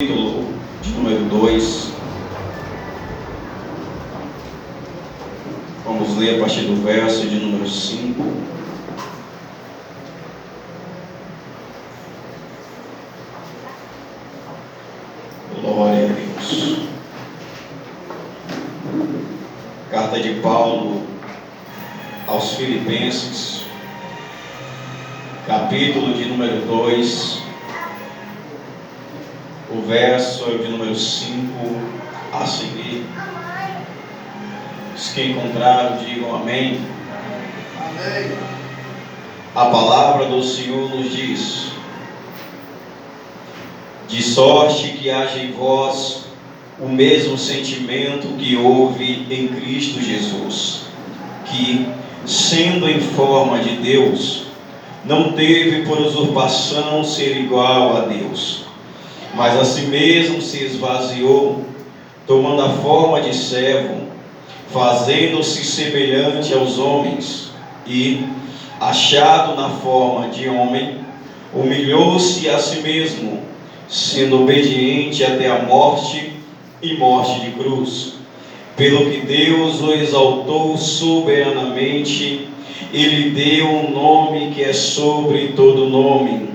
Capítulo de número 2. Vamos ler a partir do verso de número 5. Glória a Deus. Carta de Paulo aos Filipenses, capítulo de número 2, o verso de número 5 a seguir. Os que encontraram, digam amém. Amém. A palavra do Senhor nos diz: de sorte que haja em vós o mesmo sentimento que houve em Cristo Jesus, que, sendo em forma de Deus, não teve por usurpação ser igual a Deus, mas a si mesmo se esvaziou, tomando a forma de servo, fazendo-se semelhante aos homens, e, achado na forma de homem, humilhou-se a si mesmo, sendo obediente até a morte e morte de cruz. Pelo que Deus o exaltou soberanamente, e lhe deu um nome que é sobre todo nome.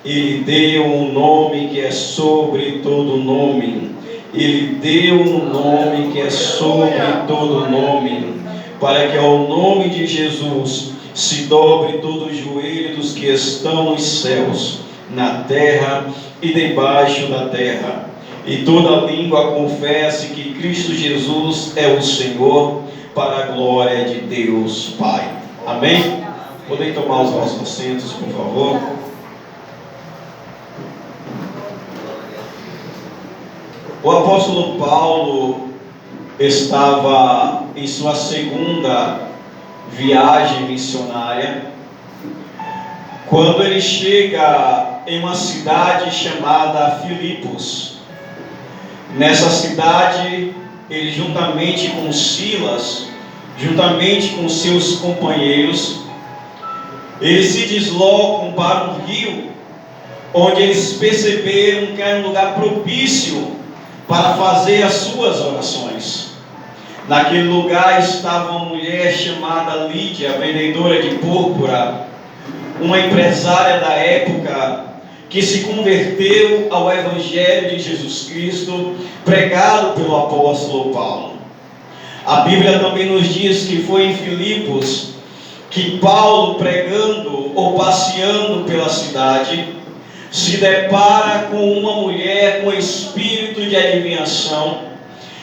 Ele deu um nome que é sobre todo nome. Ele deu um nome que é sobre todo nome, para que ao nome de Jesus se dobre todo o joelho dos que estão nos céus, na terra e debaixo da terra, e toda língua confesse que Cristo Jesus é o Senhor, para a glória de Deus Pai. Amém? Podem tomar os vossos assentos, por favor. O apóstolo Paulo estava em sua segunda viagem missionária, quando ele chega em uma cidade chamada Filipos. Nessa cidade, ele juntamente com Silas, juntamente com seus companheiros, eles se deslocam para um rio, onde eles perceberam que era um lugar propício para fazer as suas orações. Naquele lugar estava uma mulher chamada Lídia, vendedora de púrpura, uma empresária da época, que se converteu ao Evangelho de Jesus Cristo, pregado pelo apóstolo Paulo. A Bíblia também nos diz que foi em Filipos que Paulo, pregando ou passeando pela cidade, se depara com uma mulher com espírito de adivinhação,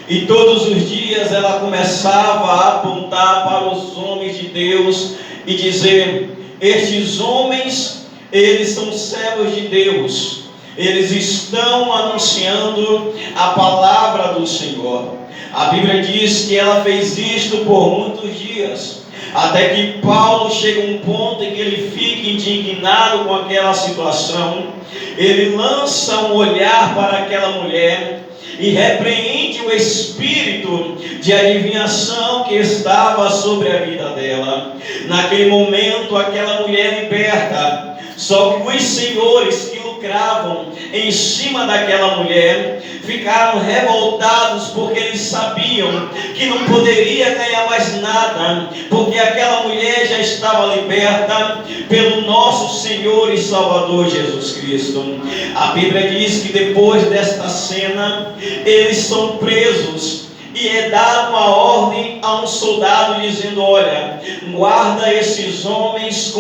e todos os dias ela começava a apontar para os homens de Deus e dizer: estes homens, eles são servos de Deus, eles estão anunciando a palavra do Senhor. A Bíblia diz que ela fez isto por muitos dias, até que Paulo chega a um ponto em que ele fica indignado com aquela situação. Ele lança um olhar para aquela mulher e repreende o espírito de adivinhação que estava sobre a vida dela. Naquele momento, aquela mulher liberta. Só que os senhores que lucravam em cima daquela mulher ficaram revoltados, porque eles sabiam que não poderia ganhar mais nada, porque aquela mulher já estava liberta pelo nosso Senhor e Salvador Jesus Cristo. A Bíblia diz que depois desta cena, eles são presos, e é dada uma ordem a um soldado dizendo: olha, guarda esses homens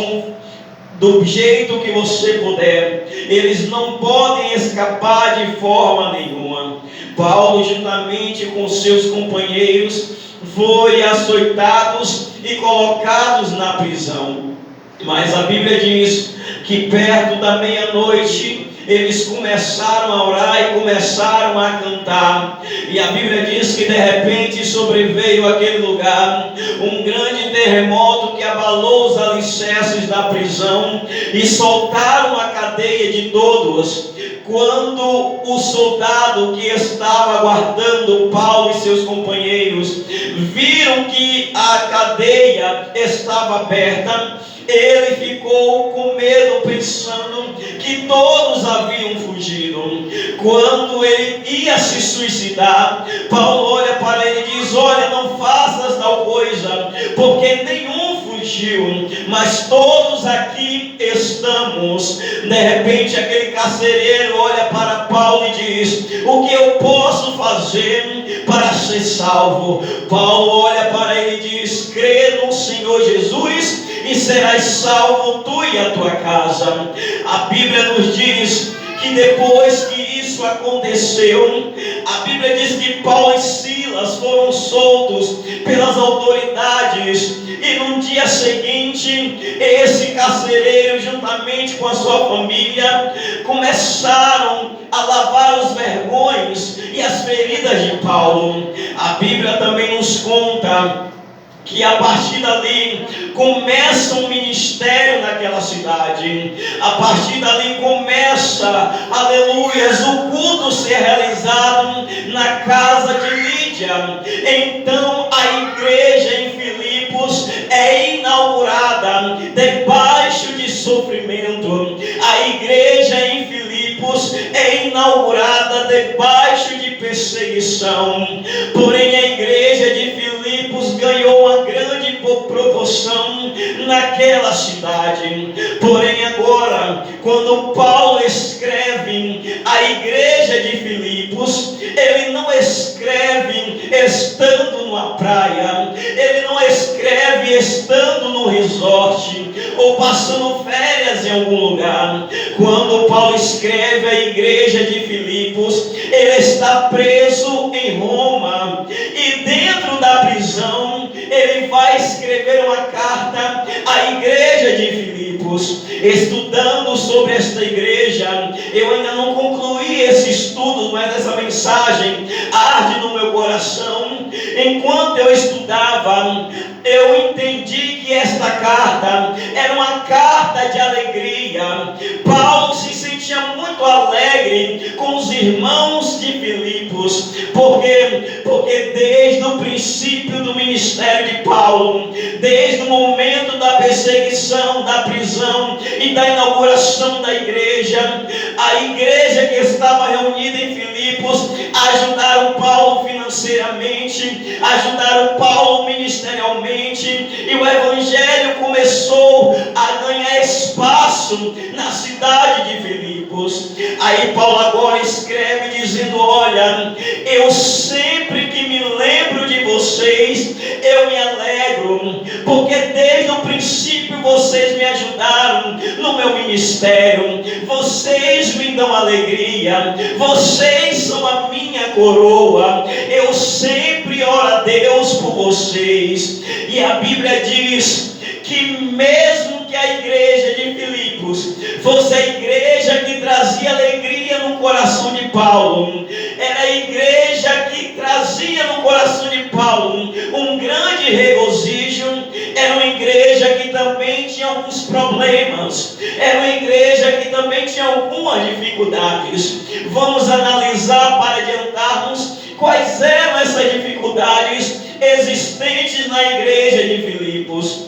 do jeito que você puder, eles não podem escapar de forma nenhuma. Paulo, juntamente com seus companheiros, foi açoitados e colocados na prisão. Mas a Bíblia diz que perto da meia-noite eles começaram a orar e começaram a cantar. E a Bíblia diz que de repente sobreveio àquele lugar um grande terremoto que abalou os alicerces da prisão e soltaram a cadeia de todos. Quando o soldado que estava guardando Paulo e seus companheiros viram que a cadeia estava aberta, ele ficou com medo, pensando que todos haviam fugido. Quando ele ia se suicidar, Paulo olha para ele e diz: olha, não faças tal coisa, porque nenhum fugiu, mas todos aqui estamos. De repente aquele carcereiro olha para Paulo e diz: o que eu posso fazer para ser salvo? Paulo olha para ele e diz: crê no Senhor Jesus e serás salvo, tu e a tua casa. A Bíblia nos diz que depois que isso aconteceu, a Bíblia diz que Paulo e Silas foram soltos pelas autoridades, e no dia seguinte, esse carcereiro, juntamente com a sua família, começaram a lavar os vergões e as feridas de Paulo. A Bíblia também nos conta que a partir dali começa um ministério naquela cidade. A partir dali começa, aleluias, o culto ser realizado na casa de Lídia. Então a igreja em Filipos é inaugurada debaixo de sofrimento. A igreja em Filipos é inaugurada debaixo de perseguição. Porém a igreja de Filipos ganhou uma grande proporção naquela cidade. Porém agora, quando Paulo escreve a igreja de Filipos, ele não escreve estando numa praia, ele não escreve estando no resort ou passando férias em algum lugar. Quando Paulo escreve a igreja de Filipos, ele está preso em Roma, e dentro da prisão ele vai escrever uma carta à igreja de Filipos. Estudando sobre esta igreja, eu ainda não concluí esse estudo, mas essa mensagem arde no meu coração. Enquanto eu estudava, eu entendi que esta carta era uma carta de alegria. Paulo se sentia muito alegre com os irmãos de Filipos, porque desde o princípio do ministério de Paulo, desde o momento da perseguição, da prisão e da inauguração da igreja, a igreja que estava reunida em Filipos ajudaram Paulo financeiramente, ajudaram Paulo ministerialmente, e o evangelho começou a ganhar espaço na cidade de Filipos. Aí Paulo agora escreve dizendo: olha, eu sempre que me lembro de vocês, eu me alegro, porque desde o princípio vocês me ajudaram no meu ministério, vocês me dão alegria, vocês são a minha coroa, eu sempre oro a Deus por vocês. E a Bíblia diz que mesmo que a igreja de Filipos fosse a igreja que trazia alegria no coração de Paulo, era a igreja que trazia no coração de Paulo um grande regozijo, era uma igreja que também tinha alguns problemas, era uma igreja que também tinha algumas dificuldades. Vamos analisar para adiantarmos quais eram essas dificuldades existentes na igreja de Filipos.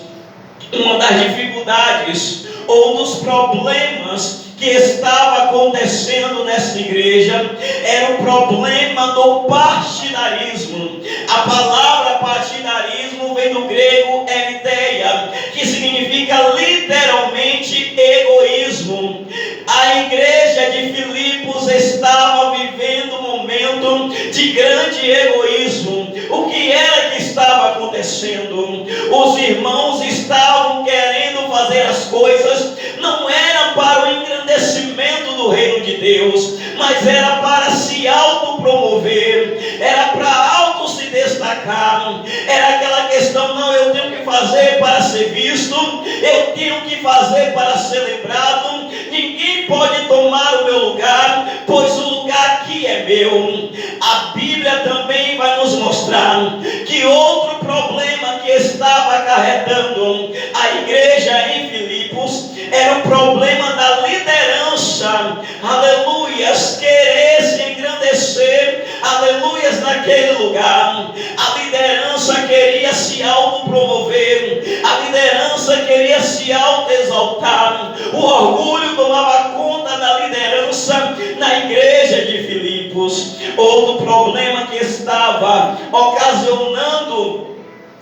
Uma das dificuldades ou dos problemas que estava acontecendo nessa igreja era o problema do partidarismo. A palavra partidarismo vem do grego eritheia, que significa literalmente egoísmo. A igreja de Filipos estava vivendo um momento de grande egoísmo. O que era que estava acontecendo? Os irmãos estavam querendo fazer as coisas, não era para o engrandecimento do reino de Deus, mas era para se autopromover, era para auto se destacar. Era aquela questão: não, eu tenho que fazer para ser visto, eu tenho que fazer para ser lembrado, ninguém pode tomar o meu lugar, pois o lugar aqui é meu. A Bíblia também vai nos mostrar que outro problema que estava acarretando a igreja em Filipos era o problema da liderança, aleluias, querer se engrandecer, aleluias, naquele lugar. A liderança queria queria se autopromover, a liderança queria se autoexaltar, o orgulho tomava conta da liderança na igreja de Filipos. Outro problema que estava ocasionando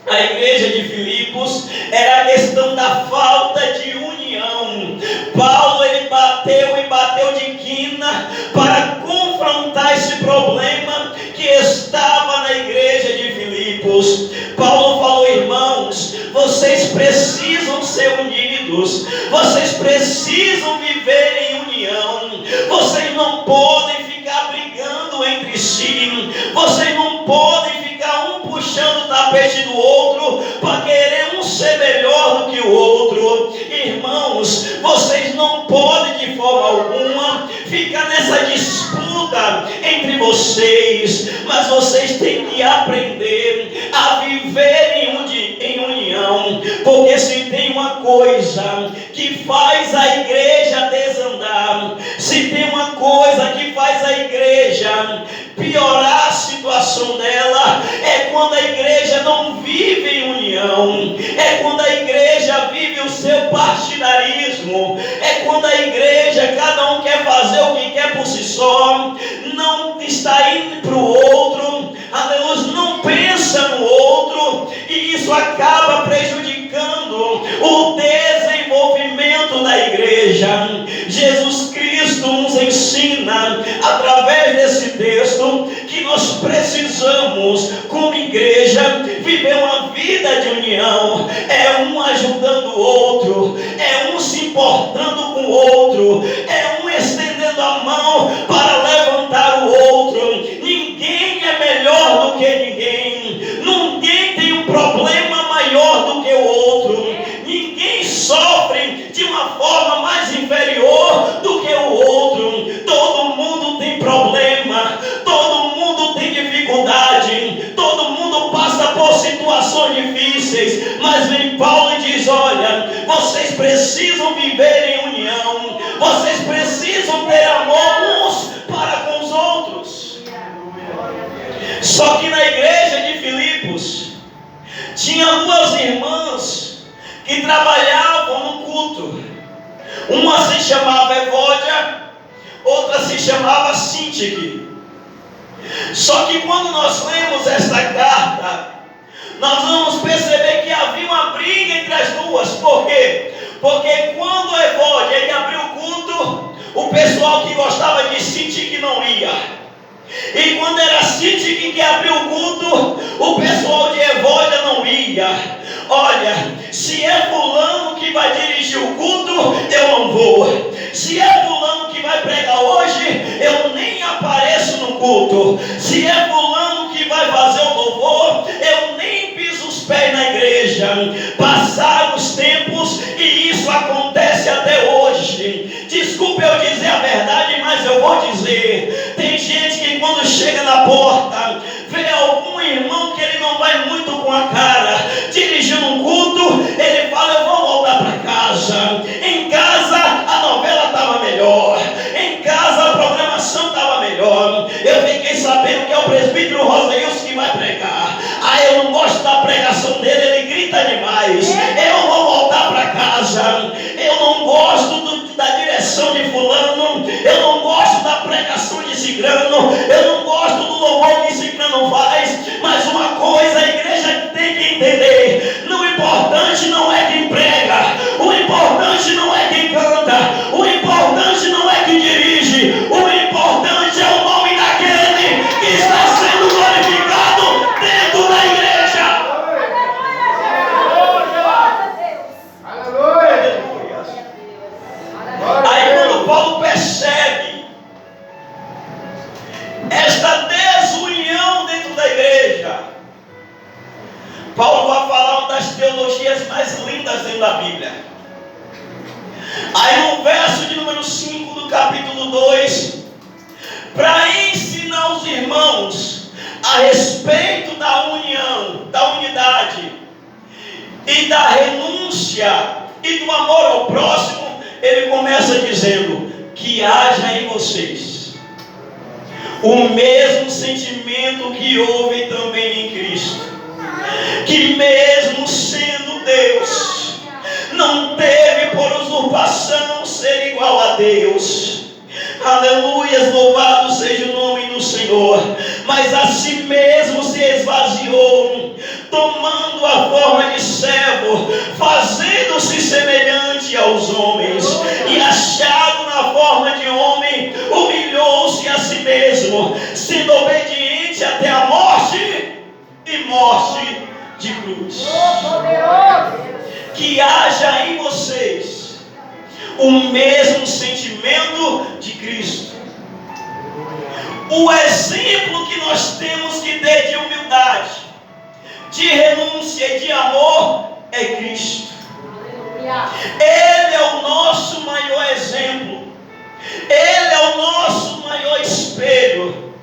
a igreja de Filipos era a questão da falta de união. Paulo ele bateu de quina para confrontar esse problema que estava na igreja de Filipos. Paulo falou: irmãos, vocês precisam ser unidos, vocês precisam viver em união, vocês não podem ficar brigando entre si, vocês não podem ficar um puxando o tapete do outro para querer um ser melhor do que o outro. Irmãos, vocês não podem de forma alguma ficar nessa disputa entre vocês, mas vocês têm que aprender a viver em união, porque se tem uma coisa que faz a igreja desandar, se tem uma coisa que faz a igreja piorar a situação dela, é quando a igreja não vive em união, é quando a igreja vive o seu partidarismo, é quando a igreja, cada um quer fazer o que quer por si só, não está indo para o outro, aleluia, não pensa no outro, e isso acaba prejudicando o desenvolvimento da igreja. Jesus Cristo nos ensina, através desse texto, que nós precisamos, como igreja, viver uma vida de união. É um ajudando o outro, é um se importando com o outro, é um estendendo a mão para levantar o outro. Ninguém é melhor do que ninguém, ninguém tem um problema maior do que o outro, ninguém sofre de uma forma mais inferior do que o outro. Todo mundo tem problema, todo mundo tem dificuldade, todo mundo passa por situações difíceis, mas vem Paulo e diz: olha, vocês precisam viver em união, vocês precisam ter amor uns para com os outros. Só que na igreja de Filipos tinha duas irmãs que trabalhavam no culto. Uma se chamava Evódia, outra se chamava Sintique. Só que quando nós lemos esta carta, nós vamos perceber que havia uma briga entre as duas. Por quê? Porque quando Evódia ia abrir o culto, o pessoal que gostava de Sintique não ia. E quando era Sintique que abriu o culto, o pessoal de Evódia não ia. Olha, se é fulano que vai dirigir o culto, eu não vou. Se é fulano que vai pregar hoje, eu nem apareço no culto. Se é fulano que vai fazer o louvor, eu nem piso os pés na igreja. Passaram os tempos e isso acontece até hoje. Desculpe eu dizer a verdade, mas eu vou dizer. Tem gente que quando chega na porta, vê algum irmão que ele não vai muito com a cara, dirigindo um culto, ele fala: eu vou voltar para casa. Em casa a novela estava melhor, em casa a programação estava melhor. Eu fiquei sabendo que é o presbítero Roseilson que vai pregar. Eu não gosto da pregação dele, ele grita demais. Eu vou voltar para casa. Eu não gosto da direção de fulano, eu não gosto da pregação de cicrano, eu não gosto do louvor que cicrano faz. Mas uma coisa a igreja tem que entender: o importante não é quem prega, o importante não é quem canta, o importante não é quem dirige, o importante é o nome daquele que está sendo glorificado dentro da igreja. Aí quando Paulo percebe esta desunião dentro da igreja, Paulo vai falar uma das teologias mais lindas dentro da Bíblia. Aí no verso de número 5 do capítulo 2, para ensinar os irmãos a respeito da união, da unidade e da renúncia e do amor ao próximo, ele começa dizendo: que haja em vocês o mesmo sentimento que houve também em Cristo. que mesmo sendo Deus, não teve por usurpação ser igual a Deus. Aleluia, louvado seja o nome do Senhor. Mas a si mesmo se esvaziou, tomando a forma de servo, fazendo-se semelhante aos homens, e achado na forma de homem, humilhou-se a si mesmo, sendo obediente até a morte, e morte de cruz. Que haja em vocês o mesmo sentimento de Cristo. O exemplo que nós temos que ter de humildade, de renúncia e de amor é Cristo. Ele é o nosso maior exemplo. Ele é o nosso maior espelho.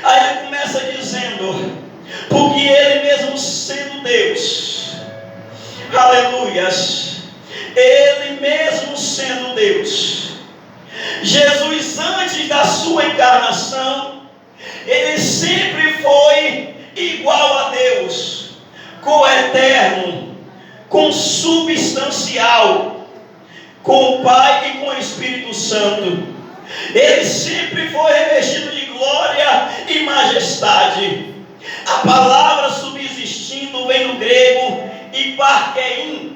Aí ele começa dizendo, porque ele mesmo sendo Deus, aleluias, ele mesmo sendo Deus, Jesus antes da sua encarnação, ele sempre foi igual a Deus, coeterno, consubstancial, com o Pai e com o Espírito Santo. Ele sempre foi revestido de glória e majestade. A palavra subsistindo vem do grego iparkein,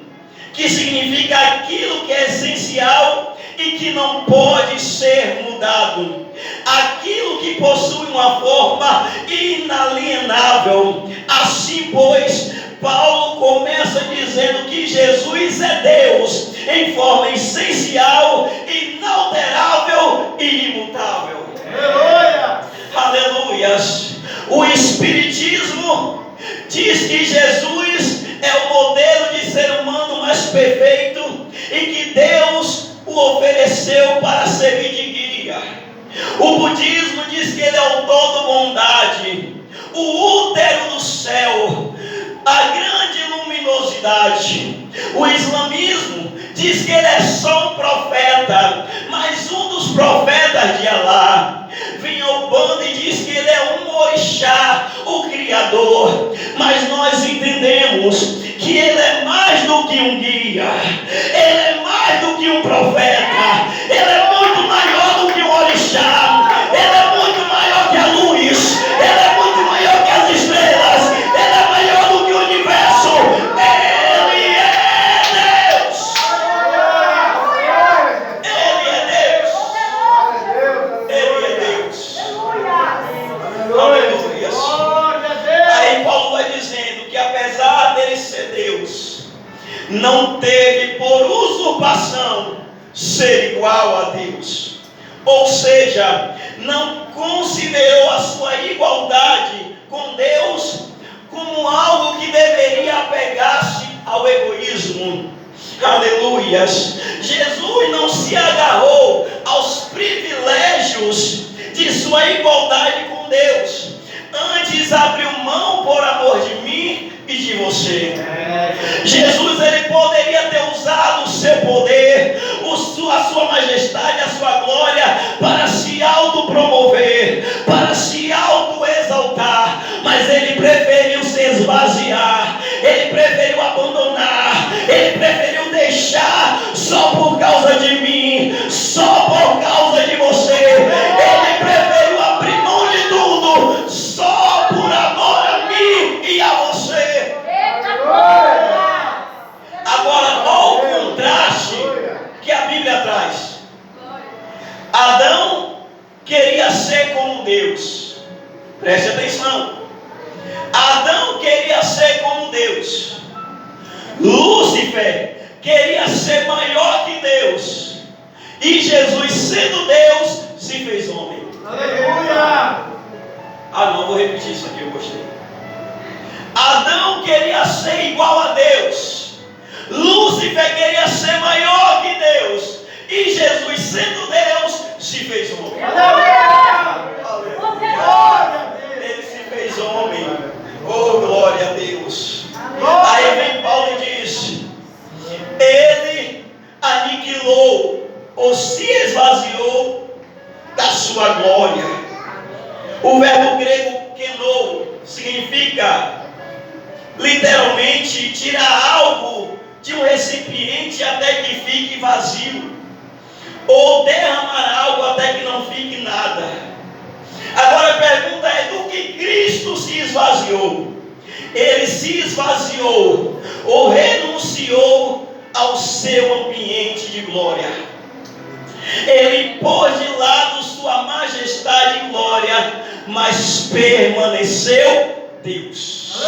que significa aquilo que é essencial e que não pode ser mudado, aquilo que possui uma forma inalienável. Assim, pois, Paulo começa dizendo que Jesus é Deus em forma essencial, inalterável e imutável. Aleluia! Aleluias! O Espiritismo diz que Jesus é o modelo de ser humano mais perfeito e que Deus o ofereceu para servir de guia. O budismo diz que ele é o todo bondade, o útero do céu, a grande luminosidade. O islamismo diz que ele é só um profeta, mas um dos profetas de Alá. Vem ao bando e diz que ele é um orixá, o criador. Mas nós entendemos que ele é mais do que um guia, ele é mais do que um profeta, ele é muito maior do que um orixá, ele é muito maior que a luz, ele é muito maior que as estrelas, ele é maior do que o universo. Ele é Deus. Ele é Deus. Ele é Deus. Aleluia. Aí Paulo vai dizendo que apesar dele ser Deus, não teve por usurpação ser igual a Deus. Ou seja, não considerou a sua igualdade com Deus como algo que deveria apegar-se ao egoísmo. Aleluias. Jesus não se agarrou aos privilégios de sua igualdade com Deus. Antes abriu mão por amor de mim e de você. Jesus, ele poderia ter usado o seu poder, a sua majestade, a sua glória para se autopromover, para se autoexaltar, mas ele preferiu se esvaziar, ele preferiu abandonar, ele preferiu deixar só por causa de mim, só por causa de você. Ele preferiu abrir mão de tudo só por amor a mim e a você. Agora, olha o contraste que a Bíblia traz. Adão queria ser como Deus. Preste atenção. Adão queria ser como Deus. Lúcifer queria ser maior que Deus. E Jesus, sendo Deus, se fez homem. Aleluia! Não, vou repetir isso aqui, eu gostei. Adão queria ser igual a Deus. Lúcifer queria ser maior que Deus. E Jesus, sendo Deus, se fez homem. Aleluia! Ele se fez homem. Oh, glória a Deus. Aí vem Paulo e diz: ele aniquilou ou se esvaziou da sua glória. O verbo grego kenou significa literalmente tirar algo de um recipiente até que fique vazio, ou derramar algo até que não fique nada. Agora a pergunta é: do que Cristo se esvaziou? Ele se esvaziou ou renunciou ao seu ambiente de glória? Ele pôs de lado sua majestade e glória, mas permaneceu Deus.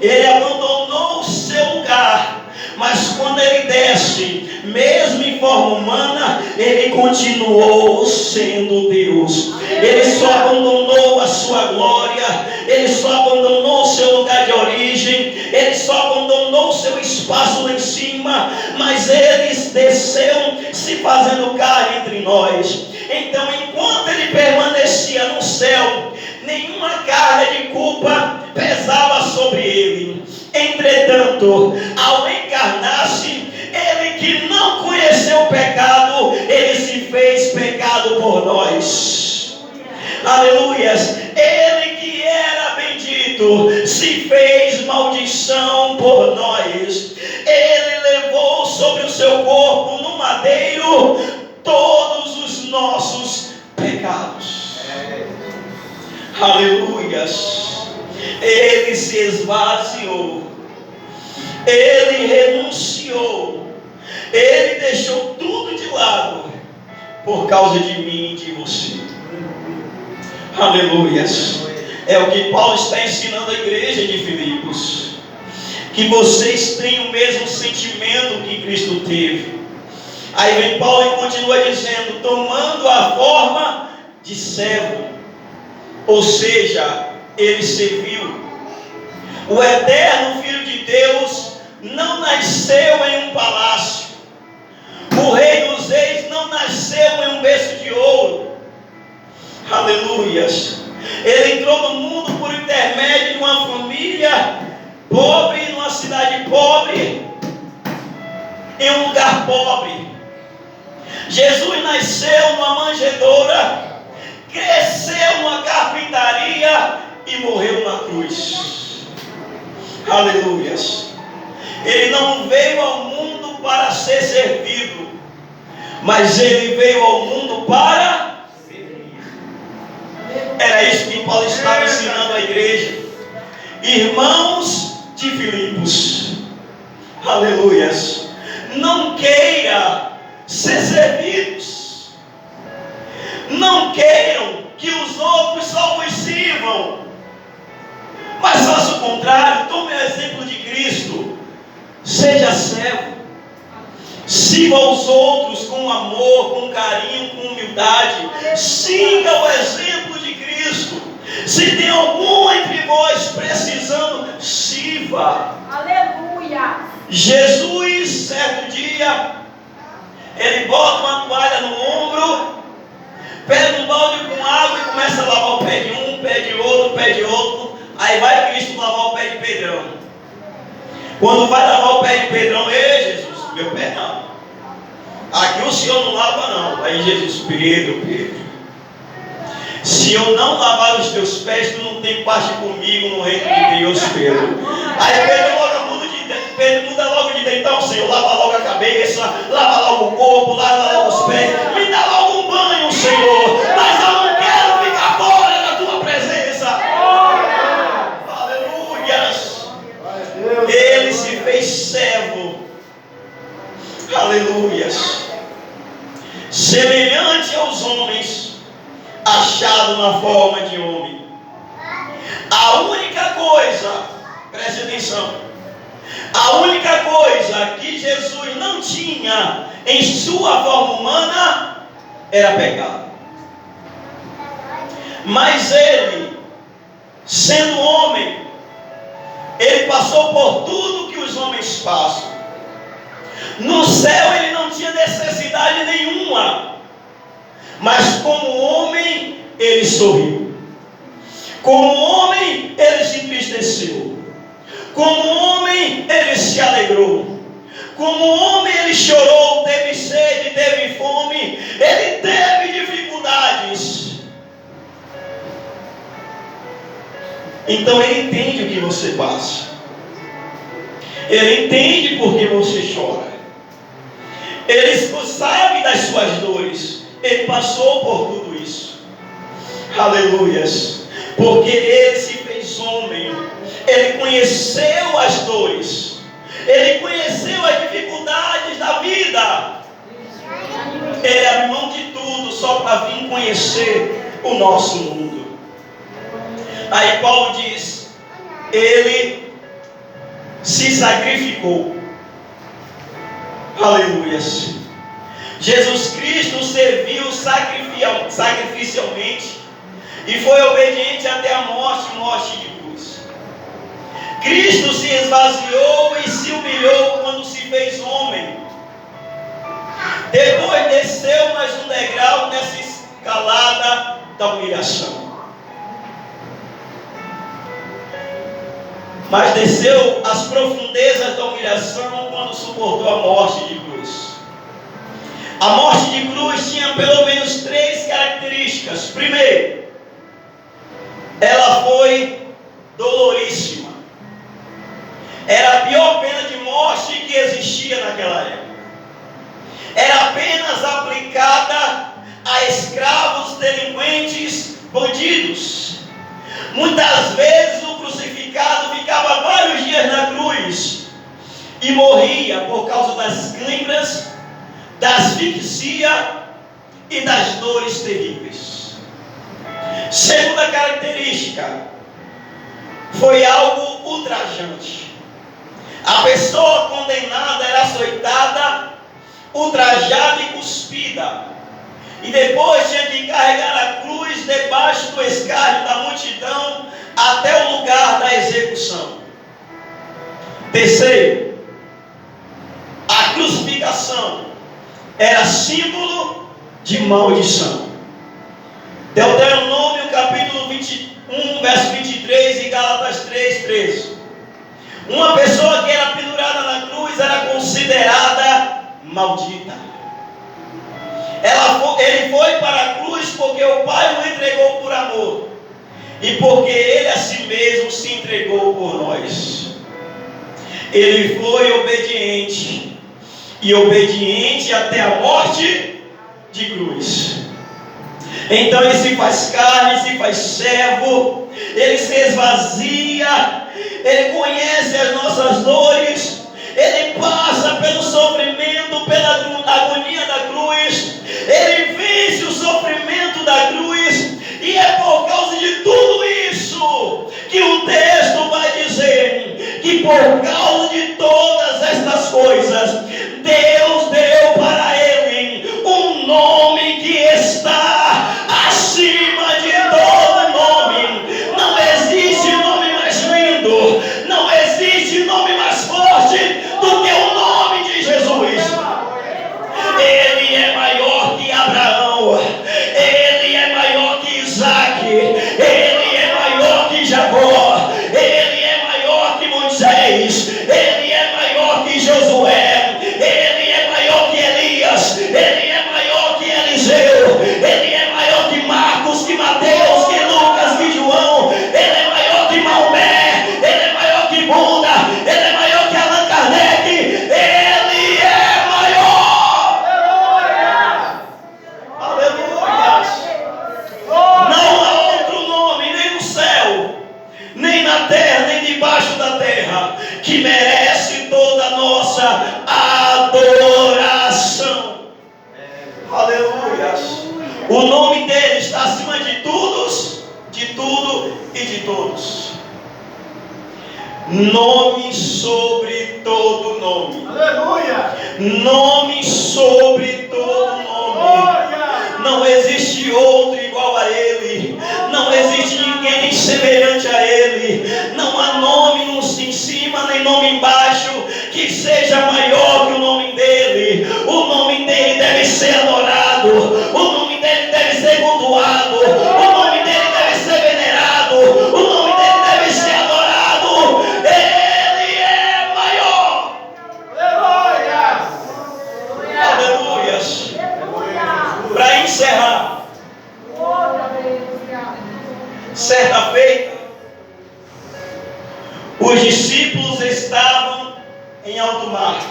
Ele abandonou o seu lugar, mas quando ele desce, mesmo em forma humana, ele continuou sendo Deus. Ele só abandonou a sua glória, ele só abandonou o seu lugar de origem, ele só abandonou o seu espaço lá em cima, mas ele desceu se fazendo carne entre nós. Então, enquanto ele permanecia no céu, nenhuma carga de culpa pesava sobre ele. Entretanto, ao encarnar-se, ele que não conheceu o pecado, ele se fez pecado por nós. Aleluias. Ele que era bendito se fez maldição por nós. Ele levou sobre o seu corpo no madeiro todos os nossos pecados. Aleluias. Ele se esvaziou, ele renunciou, ele deixou tudo de lado por causa de mim e de você. Aleluias. É o que Paulo está ensinando à igreja de Filipos, que vocês tenham o mesmo sentimento que Cristo teve. Aí vem Paulo e continua dizendo: tomando a forma de servo, ou seja, ele serviu. O eterno Filho de Deus não nasceu em um palácio. O Rei dos Reis não nasceu em um berço de ouro. Aleluias. Ele entrou no mundo por intermédio de uma família pobre, numa cidade pobre, em um lugar pobre. Jesus nasceu numa manjedoura, cresceu numa carpintaria e morreu na cruz. Aleluias. Ele não veio ao mundo para ser servido, mas ele veio ao mundo para servir. Era isso que Paulo estava ensinando à igreja. Irmãos de Filipos, aleluias, não queira ser servidos. Não queiram que os outros só vos sirvam, mas faça o contrário. Tome o exemplo de Cristo. Seja servo. Sirva aos outros com amor, com carinho, com humildade. Siga o exemplo de Cristo. Se tem algum entre vós precisando, sirva. Aleluia. Jesus, certo dia, ele bota uma toalha no ombro, pega um balde com água e começa a lavar o pé de um, pé de outro, pé de outro. Aí vai Cristo lavar o pé de Pedrão. Quando vai lavar o pé de Pedrão: ei, Jesus, meu pé não. Aqui o Senhor não lava não. Aí Jesus: Pedro, se eu não lavar os teus pés, tu não tem parte comigo no reino de Deus, Pedro. Aí Pedro muda logo de ideia. Então, Senhor, lava logo a cabeça, lava logo o corpo, lava logo os pés. Me dá logo um banho, Senhor. Mas eu não quero ficar fora da tua presença. Aleluias. Ele se fez servo. Aleluias. Semelhante aos homens, achado na forma de homem. A única coisa, preste atenção, a única coisa que Jesus não tinha em sua forma humana era pecado. Mas ele, sendo homem, ele passou por tudo que os homens passam. No céu ele não tinha necessidade nenhuma, mas como homem ele sorriu. Como homem ele se entristeceu. Como homem ele se alegrou. Como homem ele chorou, teve sede, teve fome, ele teve dificuldades. Então Ele entende o que você passa. Ele entende por que você chora. Ele sabe das suas dores. Ele passou por tudo isso. Aleluias. Porque Ele se fez homem. Ele conheceu as dores. Ele conheceu as dificuldades da vida. Ele abriu mão de tudo só para vir conhecer o nosso mundo. Aí Paulo diz: Ele se sacrificou. Aleluias. Jesus Cristo serviu sacrificialmente e foi obediente até a morte de cruz. Cristo se esvaziou e se humilhou quando se fez homem. Depois desceu mais um degrau nessa escalada da humilhação. Mas desceu as profundezas da humilhação quando suportou a morte de cruz. A morte de cruz tinha pelo menos 3 características. Primeiro, ela foi doloríssima. Era a pior pena de morte que existia naquela época. Era apenas aplicada a escravos, delinquentes, bandidos. Muitas vezes o crucificado ficava vários dias na cruz e morria por causa das câimbras, da asfixia e das dores terríveis. Segunda característica, foi algo ultrajante. A pessoa condenada era açoitada, ultrajada e cuspida, e depois tinha que carregar a cruz debaixo do escárnio da multidão até o lugar da execução. Terceiro, a crucificação era símbolo de maldição. Deuteronômio capítulo 21, verso 23 e Gálatas 3:13. Uma pessoa que era pendurada na cruz era considerada maldita. Ele foi para a cruz porque o Pai o entregou por amor e porque Ele a si mesmo se entregou por nós. Ele foi obediente, e obediente até a morte de cruz. Então Ele se faz carne, se faz servo, Ele se esvazia, Ele conhece as nossas dores, Ele passa pelo sofrimento, pela agonia da cruz, Ele vence o sofrimento da cruz, e é por causa de tudo isso que o texto vai dizer que por causa de todas estas coisas, Deus deu para Ele um nome que está acima de todo nome. Não existe nome mais lindo, não existe nome mais forte do que o nome de Jesus. Ele é maior que Abraão, Ele é maior que Isaac, Ele é maior que Jacó, Ele é maior que Moisés, Ele é maior que Josué, Ele é maior que Elias, Ele é maior que Eliseu, Ele é maior que Marcos, que Mateus, que Lucas, que João, Ele é maior que Maomé, Ele é maior que Buda, Ele é maior que Allan Kardec, Ele é maior. Aleluia! Não há outro nome, nem no céu, nem na terra, nem debaixo da terra, que merece toda a nossa adoração. Aleluia! O nome dele está acima de todos, de tudo e de todos. Nome sobre todo nome. Aleluia! Nome sobre todo nome. Não existe outro igual a Ele. Não existe ninguém semelhante a Ele. Não há nome em cima nem nome embaixo que seja maior que o nome dEle. O nome dEle deve ser adorado. O nome dEle deve ser cultuado. O nome dEle deve ser venerado. O nome dEle deve ser adorado. Ele é maior. Aleluias. Para encerrar, certa feita, Os discípulos estavam em alto mar.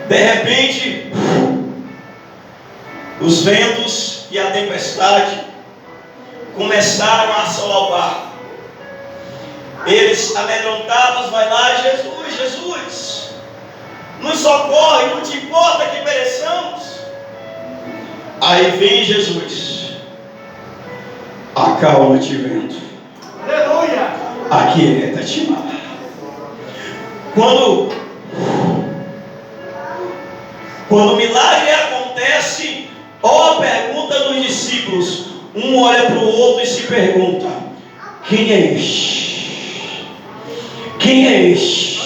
De repente, os ventos e a tempestade começaram a assolar o barco. Eles, amedrontados, vai lá: Jesus, Jesus, nos socorre, não te importa que pereçamos? Aí vem Jesus: acalma-te, vento, Aleluia. aquieta-te, mar. Quando o milagre acontece, ó a pergunta dos discípulos. Um olha para o outro e se pergunta: quem é este? Quem é este?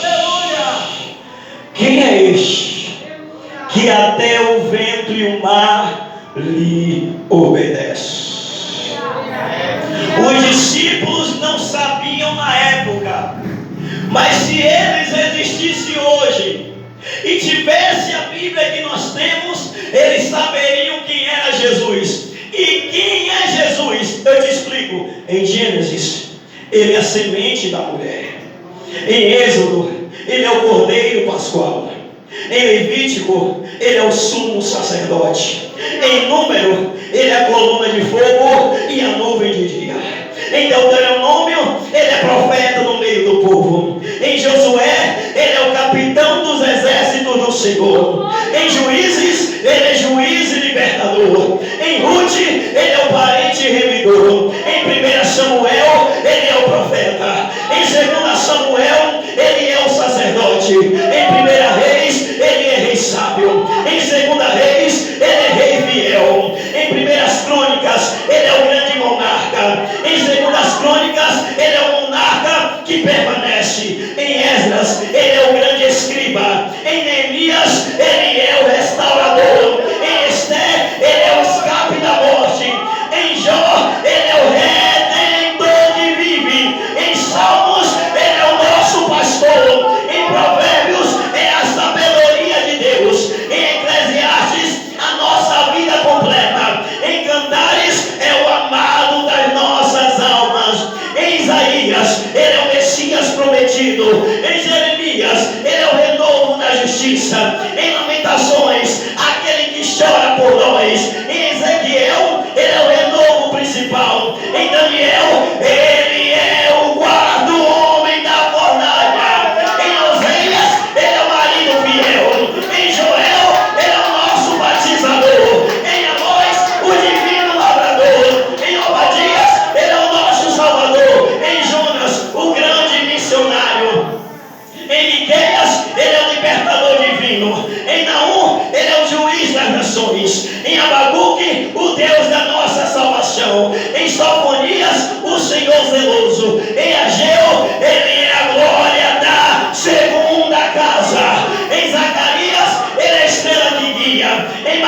Quem é este que até o vento e o mar lhe obedecem? Os discípulos não sabiam na época, mas se eles existissem hoje e tivesse a Bíblia que nós temos, eles saberiam quem era Jesus. E quem é Jesus? Eu te explico. Em Gênesis, ele é a semente da mulher. Em Êxodo, ele é o Cordeiro Pascual. Em Levítico, ele é o sumo sacerdote. Em Número, ele é a coluna de fogo e a nuvem de dia. Em Deuteronômio, ele é profeta no meio do povo. Em Josué, ele é o capitão dos exércitos do Senhor. Em Juízes, ele é juiz e libertador. Em Ruth, ele é o parente remidor. Em 1 Samuel, ele é o profeta. Em 2 Samuel, ele é o sacerdote. Em 1 Reis, ele é rei sábio. Em 2 Reis, ele é rei fiel. Em 1 Crônicas, ele é o grande monarca. Em 2 Crônicas, ele é o monarca que permanece. Em Esdras, ele é o grande escriba. Em Neemias, ele é o restaurador. Em Esther, ele é o escape da morte. Em Jó, ele é o redentor que vive. Em Salmos, ele é o nosso pastor. Em Provérbios, é a sabedoria de Deus. Em Eclesiastes, a nossa vida completa. Em Cantares, é o amado das nossas almas. Em Isaías, ele é o Messias prometido. Em Jeremias, ele é o renovo da justiça. Em Lamentações, aquele que chora por nós. Em Ezequiel, ele é o renovo principal. Em Daniel, ele é o guarda-homem da fornalha. Em Oséias, ele é o marido fiel. Em Joel, ele é o nosso batizador. Em Amós, o divino lavrador. Em Obadias, ele é o nosso salvador. Em Jonas, o grande missionário. Em Miqueias, ele é o libertador divino. Em Naum, ele é o juiz das nações. Em Abacuque, o Deus da nossa salvação. Em Sofonias, o Senhor zeloso. Em Ageu, ele é a glória da segunda casa. Em Zacarias, ele é a estrela que guia. Em